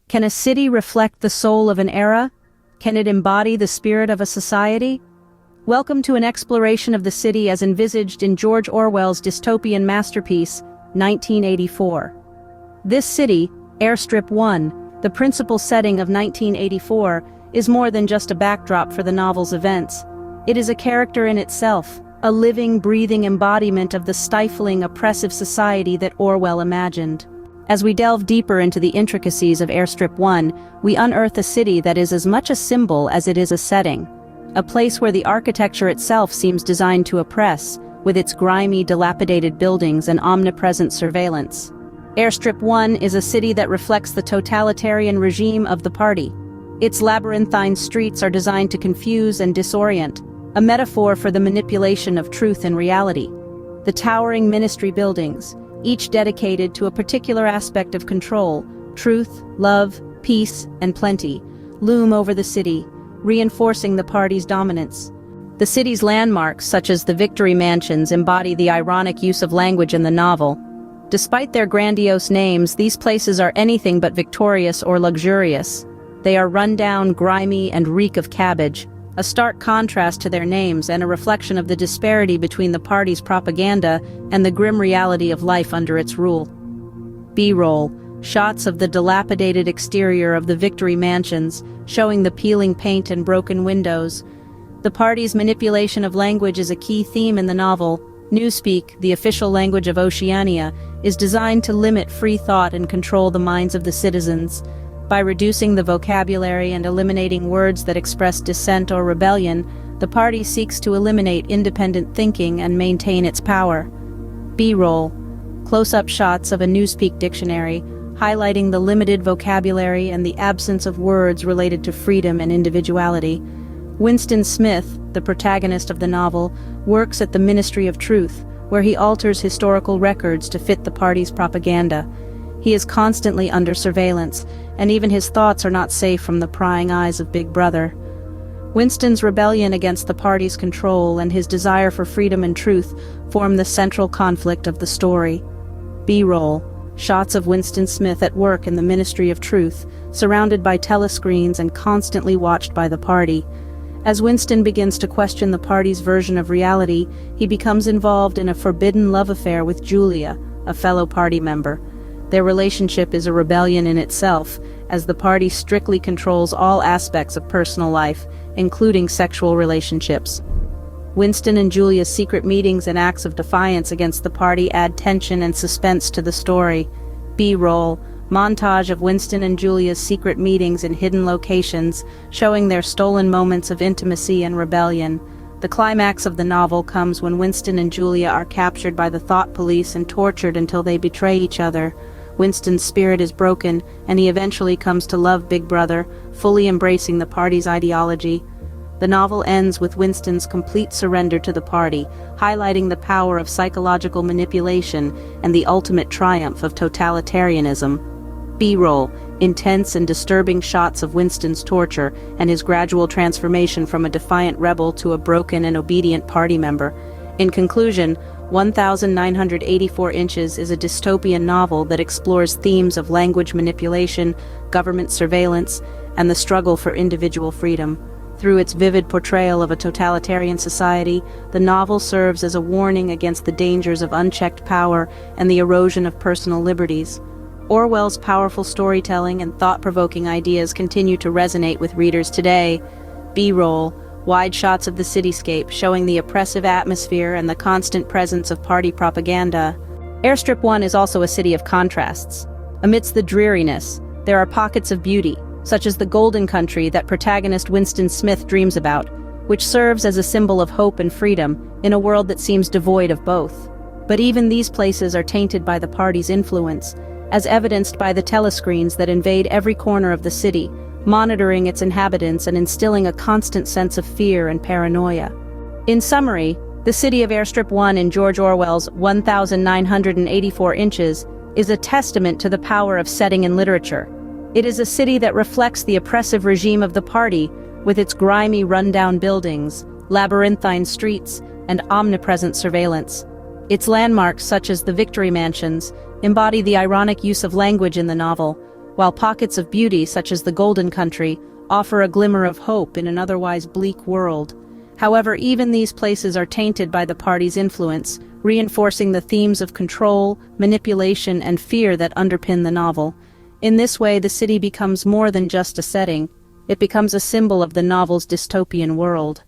Can a city reflect the soul of an era? Can it embody the spirit of a society? Welcome to an exploration of the city as envisaged in George Orwell's dystopian masterpiece, 1984. This city, Airstrip 1, the principal setting of 1984, is more than just a backdrop for the novel's events. It is a character in itself, a living, breathing embodiment of the stifling, oppressive society that Orwell imagined. As we delve deeper into the intricacies of Airstrip 1, we unearth a city that is as much a symbol as it is a setting. A place where the architecture itself seems designed to oppress, with its grimy, dilapidated buildings and omnipresent surveillance. Airstrip 1 is a city that reflects the totalitarian regime of the party. Its labyrinthine streets are designed to confuse and disorient, a metaphor for the manipulation of truth and reality. The towering ministry buildings, each dedicated to a particular aspect of control, truth, love, peace, and plenty, loom over the city, reinforcing the party's dominance. The city's landmarks, such as the Victory Mansions, embody the ironic use of language in the novel. Despite their grandiose names, these places are anything but victorious or luxurious. They are rundown, grimy, and reek of cabbage, a stark contrast to their names and a reflection of the disparity between the party's propaganda and the grim reality of life under its rule. B-roll, shots of the dilapidated exterior of the Victory Mansions, showing the peeling paint and broken windows. The party's manipulation of language is a key theme in the novel. Newspeak, the official language of Oceania, is designed to limit free thought and control the minds of the citizens. By reducing the vocabulary and eliminating words that express dissent or rebellion, the party seeks to eliminate independent thinking and maintain its power. B-roll, close-up shots of a Newspeak dictionary, highlighting the limited vocabulary and the absence of words related to freedom and individuality. Winston Smith, the protagonist of the novel, works at the Ministry of Truth, where he alters historical records to fit the party's propaganda. He is constantly under surveillance, and even his thoughts are not safe from the prying eyes of Big Brother. Winston's rebellion against the party's control and his desire for freedom and truth form the central conflict of the story. B-roll, shots of Winston Smith at work in the Ministry of Truth, surrounded by telescreens and constantly watched by the party. As Winston begins to question the party's version of reality, he becomes involved in a forbidden love affair with Julia, a fellow party member. Their relationship is a rebellion in itself, as the party strictly controls all aspects of personal life, including sexual relationships. Winston and Julia's secret meetings and acts of defiance against the party add tension and suspense to the story. B-roll, montage of Winston and Julia's secret meetings in hidden locations, showing their stolen moments of intimacy and rebellion. The climax of the novel comes when Winston and Julia are captured by the thought police and tortured until they betray each other. Winston's spirit is broken, and he eventually comes to love Big Brother, fully embracing the party's ideology. The novel ends with Winston's complete surrender to the party, highlighting the power of psychological manipulation and the ultimate triumph of totalitarianism. B-roll, intense and disturbing shots of Winston's torture and his gradual transformation from a defiant rebel to a broken and obedient party member. In conclusion, 1984 Inches is a dystopian novel that explores themes of language manipulation, government surveillance, and the struggle for individual freedom. Through its vivid portrayal of a totalitarian society, the novel serves as a warning against the dangers of unchecked power and the erosion of personal liberties. Orwell's powerful storytelling and thought-provoking ideas continue to resonate with readers today. B-roll, wide shots of the cityscape showing the oppressive atmosphere and the constant presence of party propaganda. Airstrip 1 is also a city of contrasts. Amidst the dreariness, there are pockets of beauty, such as the golden country that protagonist Winston Smith dreams about, which serves as a symbol of hope and freedom in a world that seems devoid of both. But even these places are tainted by the party's influence, as evidenced by the telescreens that invade every corner of the city, monitoring its inhabitants and instilling a constant sense of fear and paranoia. In summary, the city of Airstrip 1 in George Orwell's 1984 Inches is a testament to the power of setting in literature. It is a city that reflects the oppressive regime of the party, with its grimy, rundown buildings, labyrinthine streets, and omnipresent surveillance. Its landmarks, such as the Victory Mansions, embody the ironic use of language in the novel. while pockets of beauty such as the Golden Country offer a glimmer of hope in an otherwise bleak world. However, even these places are tainted by the party's influence, reinforcing the themes of control, manipulation, and fear that underpin the novel. In this way, the city becomes more than just a setting. It becomes a symbol of the novel's dystopian world.